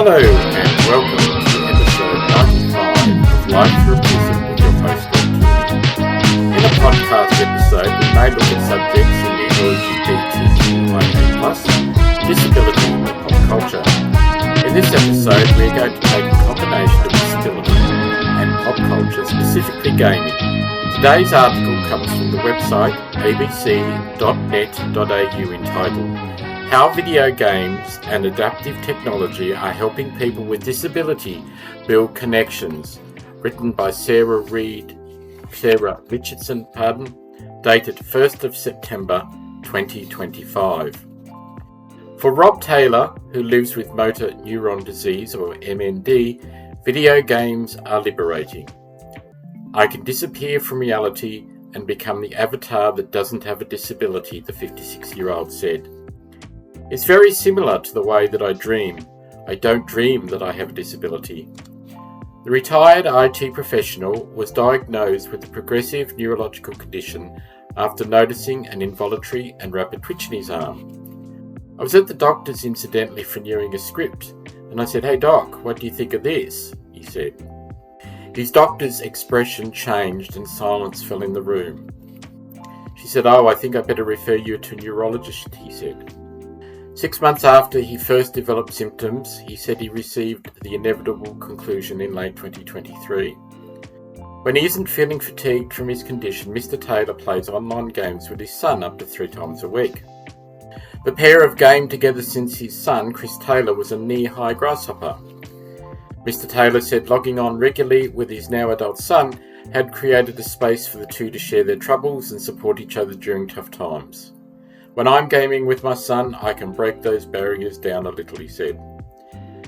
Hello and welcome to episode 95 of Life Through Prison with your host Greg Kearney. In a podcast episode, we may look at subjects in the LGBTQIA+, disability and pop culture. In this episode, we are going to take a combination of disability and pop culture, specifically gaming. Today's article comes from the website abc.net.au entitled How Video Games and Adaptive Technology Are Helping People with Disability Build Connections, written by Sarah Richads, dated 1st of September 2025. For Rob Taylor, who lives with motor neuron disease or MND, video games are liberating. I can disappear from reality and become the avatar that doesn't have a disability, the 56-year-old said. It's very similar to the way that I dream. I don't dream that I have a disability. The retired IT professional was diagnosed with a progressive neurological condition after noticing an involuntary and rapid twitch in his arm. I was at the doctor's incidentally for renewing a script, and I said, "Hey doc, what do you think of this?" he said. His doctor's expression changed and silence fell in the room. She said, "Oh, I think I better refer you to a neurologist," he said. 6 months after he first developed symptoms, he said he received the inevitable conclusion in late 2023. When he isn't feeling fatigued from his condition, Mr. Taylor plays online games with his son up to 3 times a week. The pair have gamed together since his son, Chris Taylor, was a knee-high grasshopper. Mr. Taylor said logging on regularly with his now adult son had created a space for the two to share their troubles and support each other during tough times. "When I'm gaming with my son, I can break those barriers down a little," he said.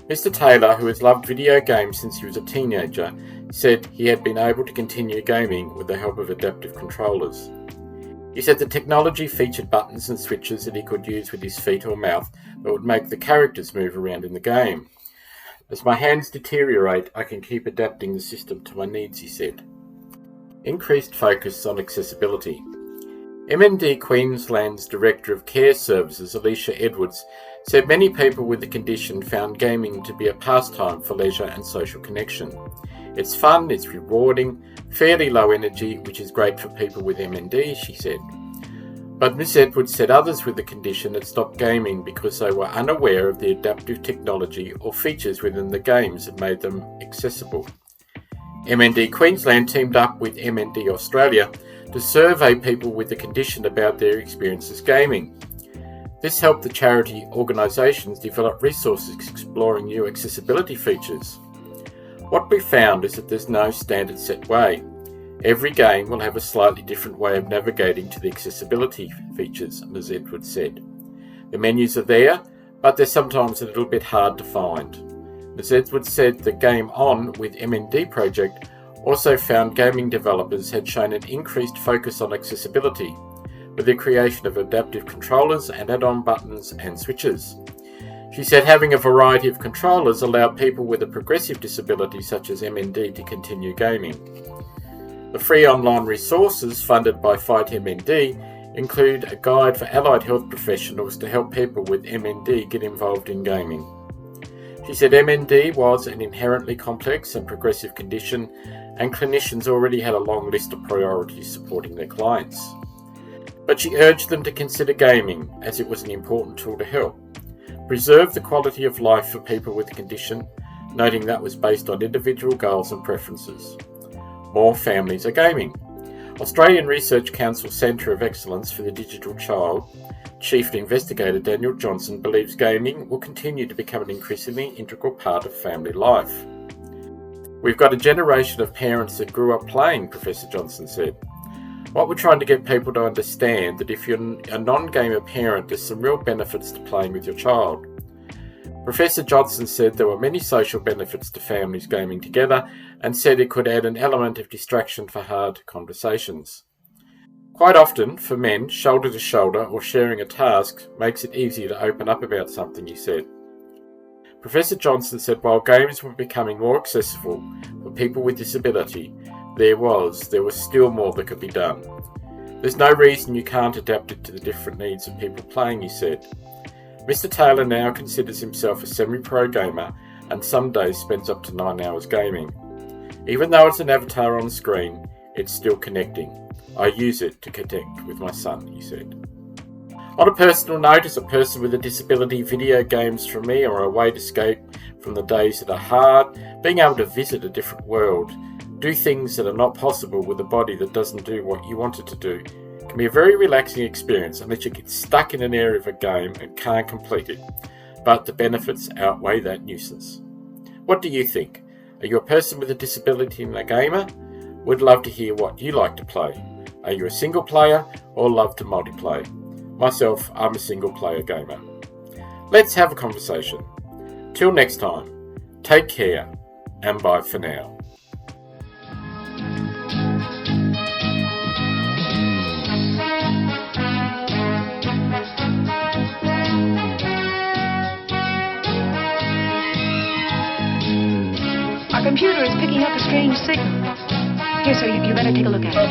Mr. Taylor, who has loved video games since he was a teenager, said he had been able to continue gaming with the help of adaptive controllers. He said the technology featured buttons and switches that he could use with his feet or mouth that would make the characters move around in the game. "As my hands deteriorate, I can keep adapting the system to my needs," he said. Increased focus on accessibility. MND Queensland's Director of Care Services, Alicia Edwards, said many people with the condition found gaming to be a pastime for leisure and social connection. "It's fun, it's rewarding, fairly low energy, which is great for people with MND," she said. But Ms. Edwards said others with the condition had stopped gaming because they were unaware of the adaptive technology or features within the games that made them accessible. MND Queensland teamed up with MND Australia to survey people with the condition about their experiences gaming. This helped the charity organisations develop resources exploring new accessibility features. What we found is that there's no standard set way. Every game will have a slightly different way of navigating to the accessibility features, Ms. Edwards said. The menus are there, but they're sometimes a little bit hard to find. Ms. Edwards said the Game On with MND project also found gaming developers had shown an increased focus on accessibility, with the creation of adaptive controllers and add-on buttons and switches. She said having a variety of controllers allowed people with a progressive disability such as MND to continue gaming. The free online resources funded by Fight MND include a guide for allied health professionals to help people with MND get involved in gaming. She said MND was an inherently complex and progressive condition, and clinicians already had a long list of priorities supporting their clients. But she urged them to consider gaming, as it was an important tool to help preserve the quality of life for people with the condition, noting that was based on individual goals and preferences. More families are gaming. Australian Research Council Centre of Excellence for the Digital Child Chief Investigator Daniel Johnson believes gaming will continue to become an increasingly integral part of family life. "We've got a generation of parents that grew up playing," Professor Johnson said. "What we're trying to get people to understand that if you're a non-gamer parent, there's some real benefits to playing with your child." Professor Johnson said there were many social benefits to families gaming together and said it could add an element of distraction for hard conversations. "Quite often, for men, shoulder to shoulder or sharing a task makes it easier to open up about something," he said. Professor Johnson said while games were becoming more accessible for people with disability, there was still more that could be done. "There's no reason you can't adapt it to the different needs of people playing," he said. Mr. Taylor now considers himself a semi-pro gamer and some days spends up to 9 hours gaming. Even though it's an avatar on the screen, it's still connecting. I use it to connect with my son, he said. On a personal note, as a person with a disability, video games for me are a way to escape from the days that are hard, being able to visit a different world, do things that are not possible with a body that doesn't do what you want it to do. It can be a very relaxing experience unless you get stuck in an area of a game and can't complete it. But the benefits outweigh that nuisance. What do you think? Are you a person with a disability and a gamer? Would love to hear what you like to play. Are you a single player or love to multiplayer? Myself, I'm a single player gamer. Let's have a conversation. Till next time, take care and bye for now. Our computer is picking up a strange signal. Here, sir, you better take a look at it.